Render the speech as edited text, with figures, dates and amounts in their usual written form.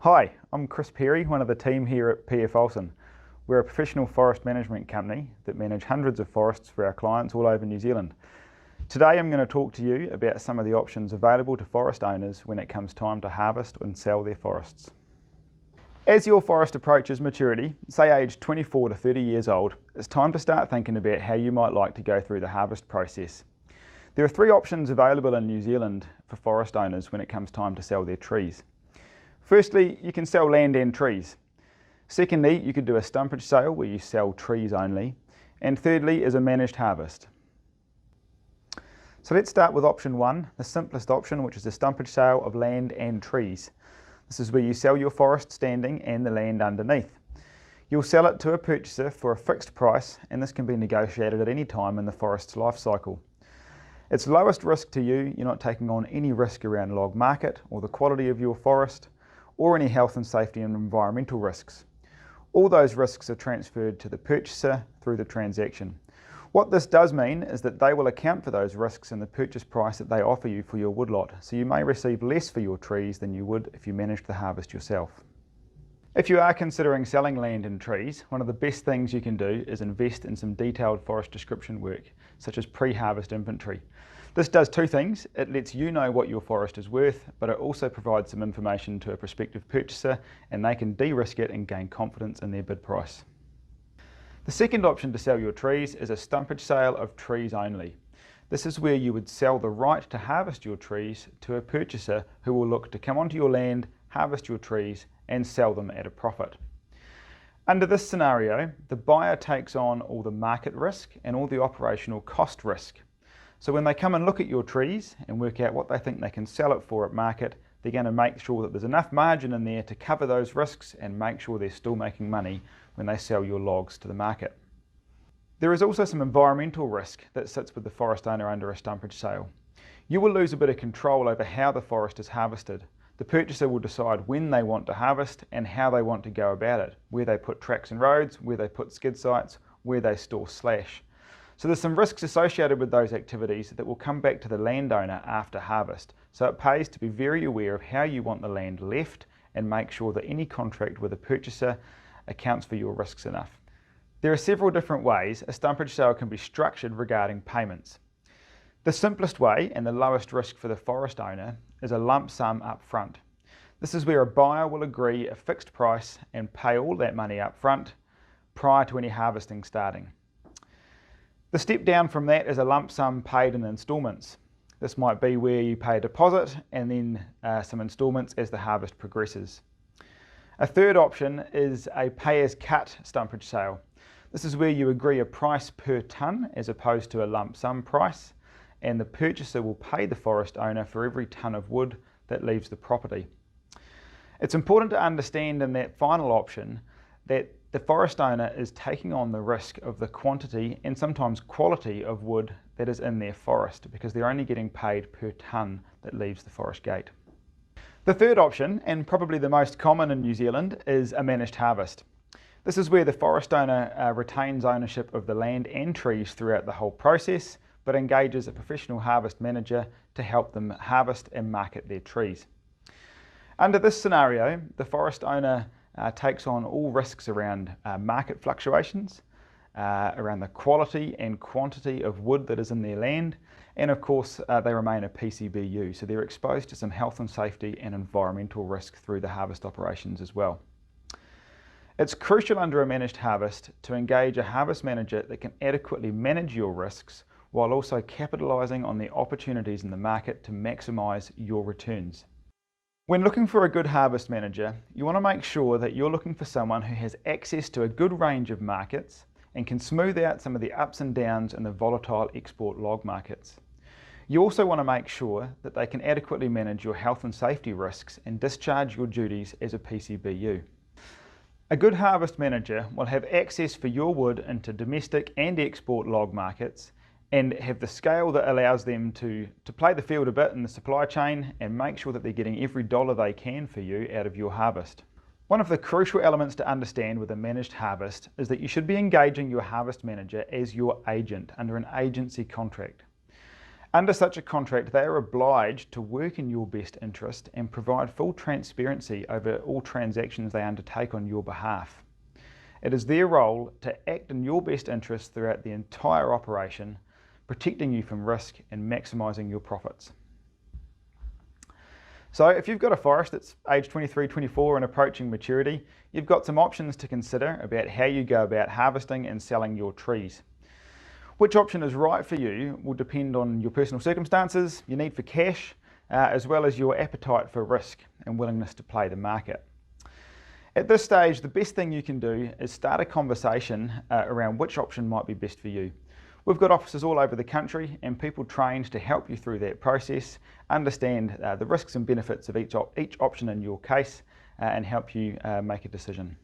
Hi, I'm Chris Perry, one of the team here at PF Olsen. We're a professional forest management company that manage hundreds of forests for our clients all over New Zealand. Today I'm going to talk to you about some of the options available to forest owners when it comes time to harvest and sell their forests. As your forest approaches maturity, say aged 24 to 30 years old, it's time to start thinking about how you might like to go through the harvest process. There are three options available in New Zealand for forest owners when it comes time to sell their trees. Firstly, you can sell land and trees. Secondly, you could do a stumpage sale where you sell trees only. And thirdly is a managed harvest. So let's start with option one, the simplest option, which is a stumpage sale of land and trees. This is where you sell your forest standing and the land underneath. You'll sell it to a purchaser for a fixed price, and this can be negotiated at any time in the forest's life cycle. It's lowest risk to you. You're not taking on any risk around log market or the quality of your forest, or any health and safety and environmental risks. All those risks are transferred to the purchaser through the transaction. What this does mean is that they will account for those risks in the purchase price that they offer you for your woodlot, so you may receive less for your trees than you would if you managed the harvest yourself. If you are considering selling land and trees, one of the best things you can do is invest in some detailed forest description work, such as pre-harvest inventory. This does two things. It lets you know what your forest is worth, but it also provides some information to a prospective purchaser, and they can de-risk it and gain confidence in their bid price. The second option to sell your trees is a stumpage sale of trees only. This is where you would sell the right to harvest your trees to a purchaser who will look to come onto your land, harvest your trees, and sell them at a profit. Under this scenario, the buyer takes on all the market risk and all the operational cost risk. So when they come and look at your trees and work out what they think they can sell it for at market, they're going to make sure that there's enough margin in there to cover those risks and make sure they're still making money when they sell your logs to the market. There is also some environmental risk that sits with the forest owner under a stumpage sale. You will lose a bit of control over how the forest is harvested. The purchaser will decide when they want to harvest and how they want to go about it, where they put tracks and roads, where they put skid sites, where they store slash. So there's some risks associated with those activities that will come back to the landowner after harvest. So it pays to be very aware of how you want the land left and make sure that any contract with a purchaser accounts for your risks enough. There are several different ways a stumpage sale can be structured regarding payments. The simplest way and the lowest risk for the forest owner is a lump sum up front. This is where a buyer will agree a fixed price and pay all that money up front prior to any harvesting starting. The step down from that is a lump sum paid in instalments. This might be where you pay a deposit and then some instalments as the harvest progresses. A third option is a pay-as-cut stumpage sale. This is where you agree a price per tonne as opposed to a lump sum price, and the purchaser will pay the forest owner for every tonne of wood that leaves the property. It's important to understand in that final option that the forest owner is taking on the risk of the quantity and sometimes quality of wood that is in their forest, because they're only getting paid per tonne that leaves the forest gate. The third option, and probably the most common in New Zealand, is a managed harvest. This is where the forest owner retains ownership of the land and trees throughout the whole process, but engages a professional harvest manager to help them harvest and market their trees. Under this scenario, the forest owner takes on all risks around market fluctuations, around the quality and quantity of wood that is in their land, and of course they remain a PCBU, so they're exposed to some health and safety and environmental risk through the harvest operations as well. It's crucial under a managed harvest to engage a harvest manager that can adequately manage your risks while also capitalising on the opportunities in the market to maximise your returns. When looking for a good harvest manager, you want to make sure that you're looking for someone who has access to a good range of markets and can smooth out some of the ups and downs in the volatile export log markets. You also want to make sure that they can adequately manage your health and safety risks and discharge your duties as a PCBU. A good harvest manager will have access for your wood into domestic and export log markets and have the scale that allows them to play the field a bit in the supply chain and make sure that they're getting every dollar they can for you out of your harvest. One of the crucial elements to understand with a managed harvest is that you should be engaging your harvest manager as your agent under an agency contract. Under such a contract, they are obliged to work in your best interest and provide full transparency over all transactions they undertake on your behalf. It is their role to act in your best interest throughout the entire operation, protecting you from risk and maximising your profits. So if you've got a forest that's age 23, 24 and approaching maturity, you've got some options to consider about how you go about harvesting and selling your trees. Which option is right for you will depend on your personal circumstances, your need for cash, as well as your appetite for risk and willingness to play the market. At this stage, the best thing you can do is start a conversation around which option might be best for you. We've got offices all over the country and people trained to help you through that process, understand the risks and benefits of each option in your case, and help you make a decision.